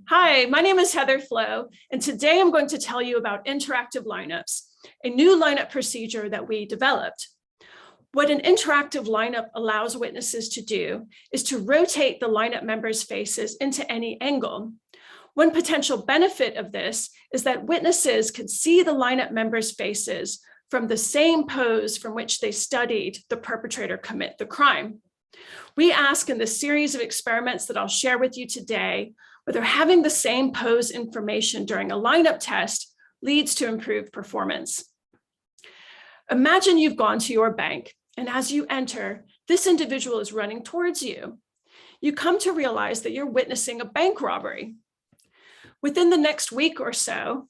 Hi, my name is Heather Flo, and today I'm going to tell you about interactive lineups, a new lineup procedure that we developed. What an interactive lineup allows witnesses to do is to rotate the lineup members' faces into any angle. One potential benefit of this is that witnesses could see the lineup members' faces from the same pose from which they studied the perpetrator commit the crime. We ask in the series of experiments that I'll share with you today whether having the same pose information during a lineup test leads to improved performance. Imagine you've gone to your bank, and as you enter, this individual is running towards you. You come to realize that you're witnessing a bank robbery. Within the next week or so,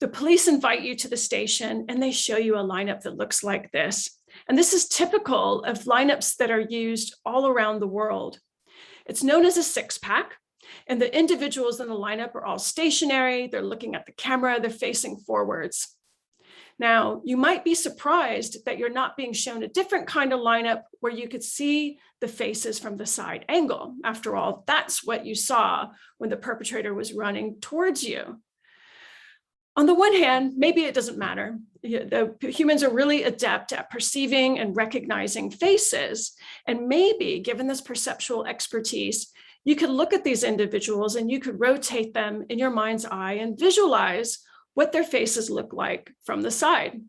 the police invite you to the station and they show you a lineup that looks like this. And this is typical of lineups that are used all around the world. It's known as a six-pack, and the individuals in the lineup are all stationary, they're looking at the camera, they're facing forwards. Now, you might be surprised that you're not being shown a different kind of lineup where you could see the faces from the side angle. After all, that's what you saw when the perpetrator was running towards you. On the one hand, maybe it doesn't matter. The humans are really adept at perceiving and recognizing faces. And maybe, given this perceptual expertise, you could look at these individuals and you could rotate them in your mind's eye and visualize what their faces look like from the side.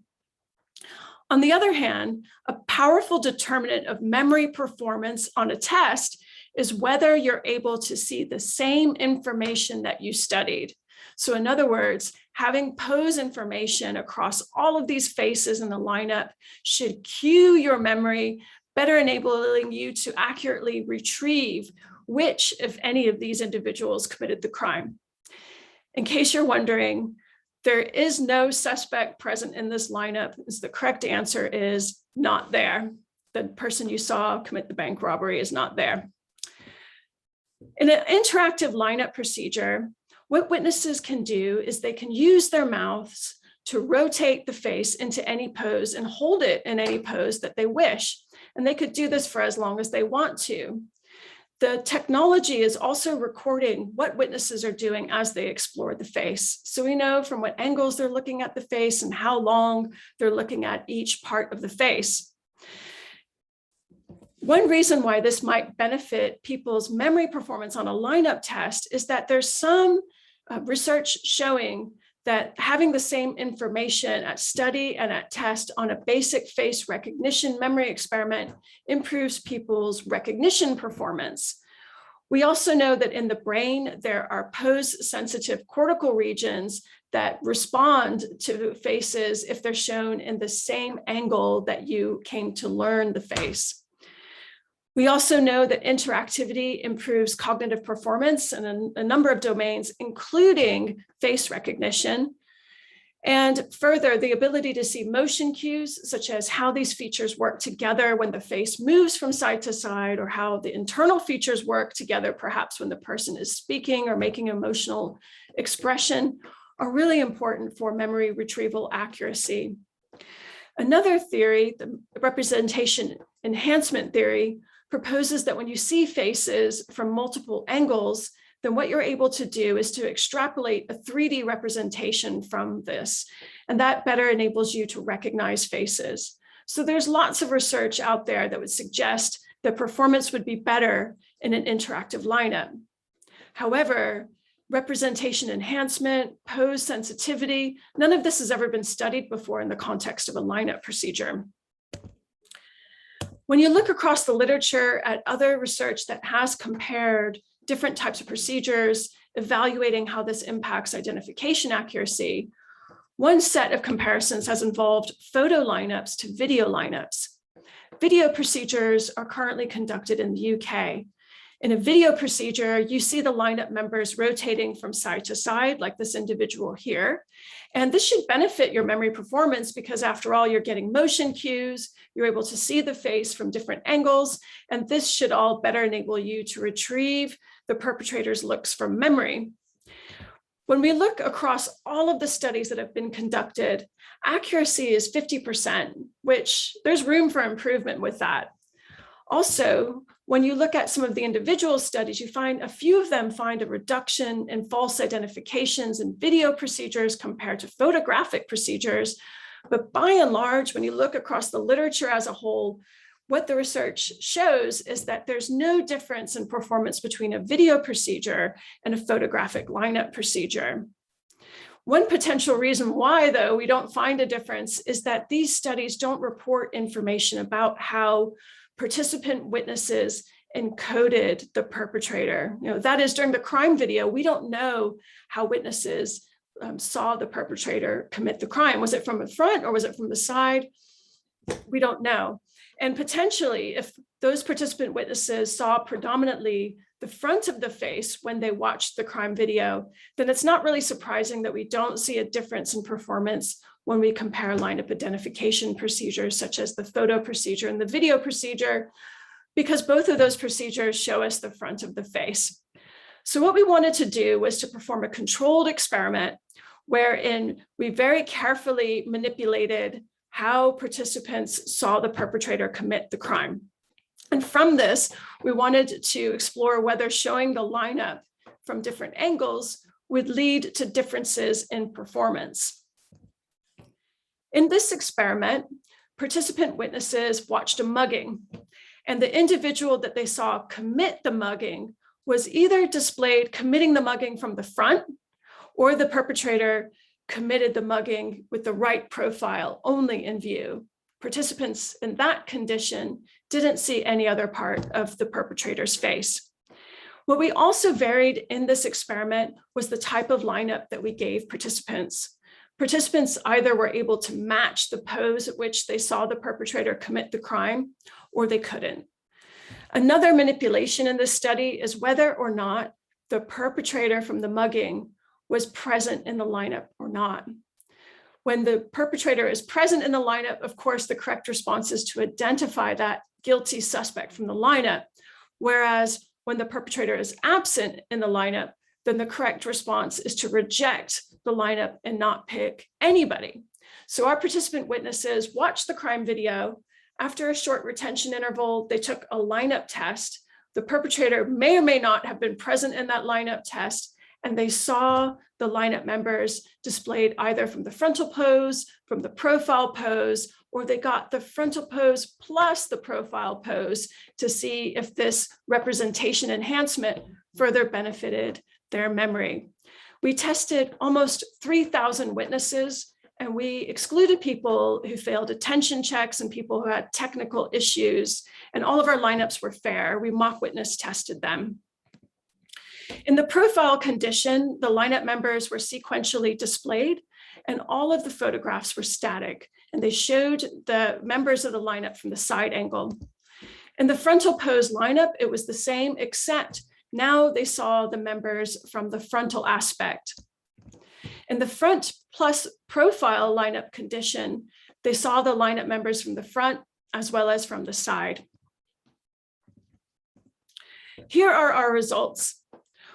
On the other hand, a powerful determinant of memory performance on a test is whether you're able to see the same information that you studied. So in other words, having pose information across all of these faces in the lineup should cue your memory, better enabling you to accurately retrieve which, if any, of these individuals committed the crime. In case you're wondering, there is no suspect present in this lineup. The correct answer is not there. The person you saw commit the bank robbery is not there. In an interactive lineup procedure, what witnesses can do is they can use their mouths to rotate the face into any pose and hold it in any pose that they wish. And they could do this for as long as they want to. The technology is also recording what witnesses are doing as they explore the face. So we know from what angles they're looking at the face and how long they're looking at each part of the face. One reason why this might benefit people's memory performance on a lineup test is that there's some research showing that having the same information at study and at test on a basic face recognition memory experiment improves people's recognition performance. We also know that in the brain, there are pose-sensitive cortical regions that respond to faces if they're shown in the same angle that you came to learn the face. We also know that interactivity improves cognitive performance in a number of domains, including face recognition. And further, the ability to see motion cues, such as how these features work together when the face moves from side to side, or how the internal features work together, perhaps when the person is speaking or making emotional expression, are really important for memory retrieval accuracy. Another theory, the representation enhancement theory, proposes that when you see faces from multiple angles, then what you're able to do is to extrapolate a 3D representation from this, and that better enables you to recognize faces. So there's lots of research out there that would suggest that performance would be better in an interactive lineup. However, representation enhancement, pose sensitivity, none of this has ever been studied before in the context of a lineup procedure. When you look across the literature at other research that has compared different types of procedures, evaluating how this impacts identification accuracy, one set of comparisons has involved photo lineups to video lineups. Video procedures are currently conducted in the UK. In a video procedure, you see the lineup members rotating from side to side, like this individual here. And this should benefit your memory performance because after all, you're getting motion cues, you're able to see the face from different angles, and this should all better enable you to retrieve the perpetrator's looks from memory. When we look across all of the studies that have been conducted, accuracy is 50%, which there's room for improvement with that. Also, When you look at some of the individual studies, you find a few of them find a reduction in false identifications in video procedures compared to photographic procedures. But by and large, when you look across the literature as a whole, what the research shows is that there's no difference in performance between a video procedure and a photographic lineup procedure. One potential reason why, though, we don't find a difference is that these studies don't report information about how participant witnesses encoded the perpetrator. That is, during the crime video, we don't know how witnesses saw the perpetrator commit the crime. Was it from the front or was it from the side? We don't know. And potentially, if those participant witnesses saw predominantly the front of the face when they watched the crime video, then it's not really surprising that we don't see a difference in performance when we compare lineup identification procedures, such as the photo procedure and the video procedure, because both of those procedures show us the front of the face. So what we wanted to do was to perform a controlled experiment wherein we very carefully manipulated how participants saw the perpetrator commit the crime. And from this, we wanted to explore whether showing the lineup from different angles would lead to differences in performance. In this experiment, participant witnesses watched a mugging, and the individual that they saw commit the mugging was either displayed committing the mugging from the front, or the perpetrator committed the mugging with the right profile only in view. Participants in that condition didn't see any other part of the perpetrator's face. What we also varied in this experiment was the type of lineup that we gave participants. Participants either were able to match the pose at which they saw the perpetrator commit the crime, or they couldn't. Another manipulation in this study is whether or not the perpetrator from the mugging was present in the lineup or not. When the perpetrator is present in the lineup, of course, the correct response is to identify that guilty suspect from the lineup. Whereas when the perpetrator is absent in the lineup, then the correct response is to reject the lineup and not pick anybody. So our participant witnesses watched the crime video. After a short retention interval, they took a lineup test. The perpetrator may or may not have been present in that lineup test, and they saw the lineup members displayed either from the frontal pose, from the profile pose, or they got the frontal pose plus the profile pose to see if this representation enhancement further benefited their memory. We tested almost 3,000 witnesses, and we excluded people who failed attention checks and people who had technical issues, and all of our lineups were fair. We mock witness tested them. In the profile condition, the lineup members were sequentially displayed, and all of the photographs were static, and they showed the members of the lineup from the side angle. In the frontal pose lineup, it was the same, except now they saw the members from the frontal aspect. In the front plus profile lineup condition, they saw the lineup members from the front as well as from the side. Here are our results.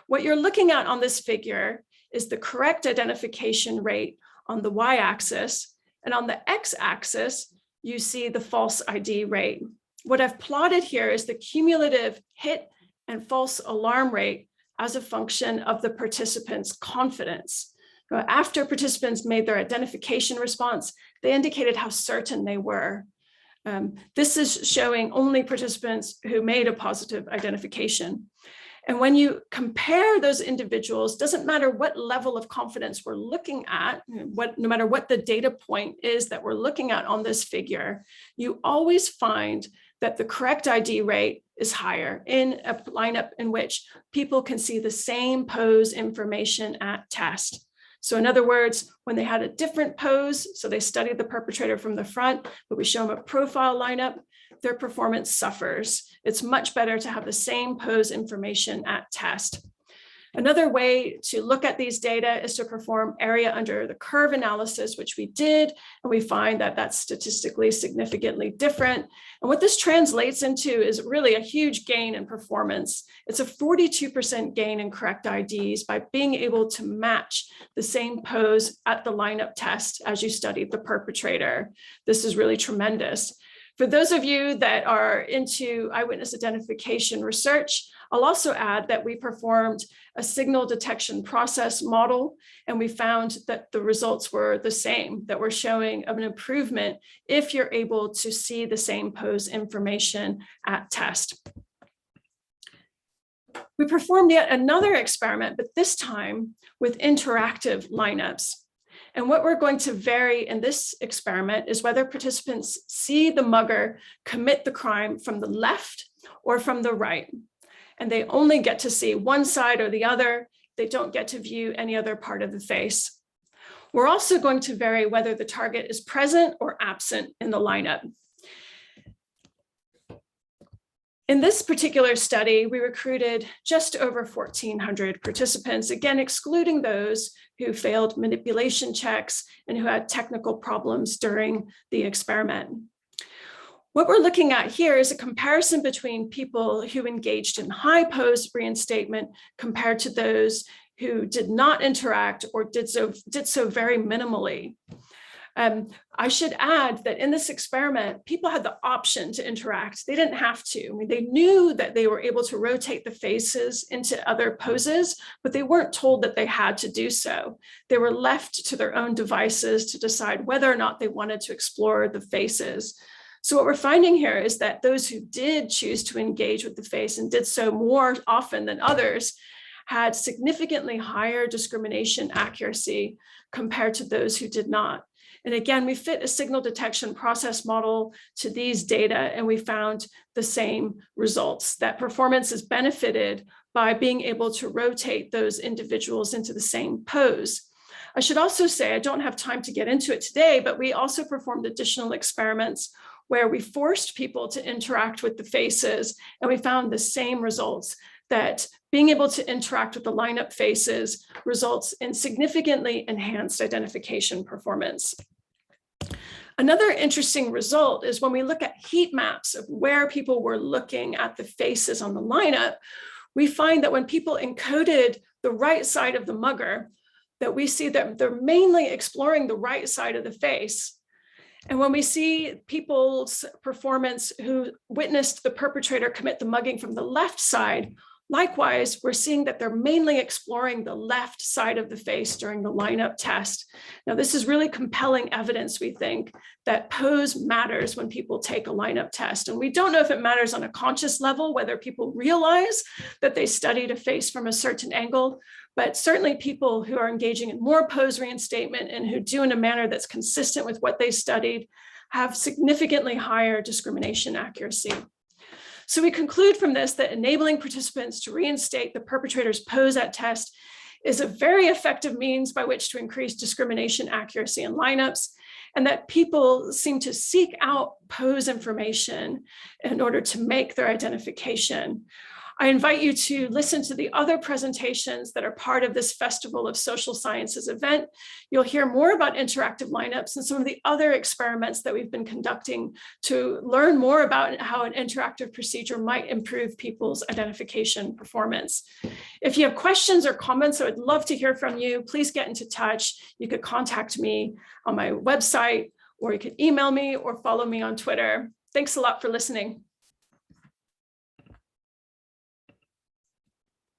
What you're looking at on this figure is the correct identification rate on the y-axis, and on the x-axis, you see the false ID rate. What I've plotted here is the cumulative hit and false alarm rate as a function of the participants' confidence. After participants made their identification response, they indicated how certain they were. This is showing only participants who made a positive identification. And when you compare those individuals, doesn't matter what level of confidence we're looking at, no matter what the data point is that we're looking at on this figure, you always find that the correct ID rate is higher in a lineup in which people can see the same pose information at test. So in other words, when they had a different pose, so they studied the perpetrator from the front, but we show them a profile lineup, their performance suffers. It's much better to have the same pose information at test. Another way to look at these data is to perform area under the curve analysis, which we did, and we find that that's statistically significantly different. And what this translates into is really a huge gain in performance. It's a 42% gain in correct IDs by being able to match the same pose at the lineup test as you studied the perpetrator. This is really tremendous. For those of you that are into eyewitness identification research, I'll also add that we performed a signal detection process model, and we found that the results were the same, that we're showing an improvement if you're able to see the same pose information at test. We performed yet another experiment, but this time with interactive lineups. And what we're going to vary in this experiment is whether participants see the mugger commit the crime from the left or from the right. And they only get to see one side or the other. They don't get to view any other part of the face. We're also going to vary whether the target is present or absent in the lineup. In this particular study, we recruited just over 1,400 participants, again, excluding those who failed manipulation checks and who had technical problems during the experiment. What we're looking at here is a comparison between people who engaged in high pose reinstatement compared to those who did not interact or did so very minimally. I should add that in this experiment, people had the option to interact. They didn't have to. I mean, they knew that they were able to rotate the faces into other poses, but they weren't told that they had to do so. They were left to their own devices to decide whether or not they wanted to explore the faces. So what we're finding here is that those who did choose to engage with the face and did so more often than others had significantly higher discrimination accuracy compared to those who did not. And again, we fit a signal detection process model to these data, and we found the same results, that performance is benefited by being able to rotate those individuals into the same pose. I should also say, I don't have time to get into it today, but we also performed additional experiments where we forced people to interact with the faces, and we found the same results, that being able to interact with the lineup faces results in significantly enhanced identification performance. Another interesting result is when we look at heat maps of where people were looking at the faces on the lineup, we find that when people encoded the right side of the mugger, that we see that they're mainly exploring the right side of the face. And when we see people's performance who witnessed the perpetrator commit the mugging from the left side, likewise, we're seeing that they're mainly exploring the left side of the face during the lineup test. Now, this is really compelling evidence, we think, that pose matters when people take a lineup test. And we don't know if it matters on a conscious level, whether people realize that they studied a face from a certain angle, but certainly people who are engaging in more pose reinstatement and who do in a manner that's consistent with what they studied have significantly higher discrimination accuracy. So we conclude from this that enabling participants to reinstate the perpetrator's pose at test is a very effective means by which to increase discrimination accuracy in lineups, and that people seem to seek out pose information in order to make their identification. I invite you to listen to the other presentations that are part of this Festival of Social Sciences event. You'll hear more about interactive lineups and some of the other experiments that we've been conducting to learn more about how an interactive procedure might improve people's identification performance. If you have questions or comments, I would love to hear from you. Please get into touch. You could contact me on my website, or you could email me or follow me on Twitter. Thanks a lot for listening.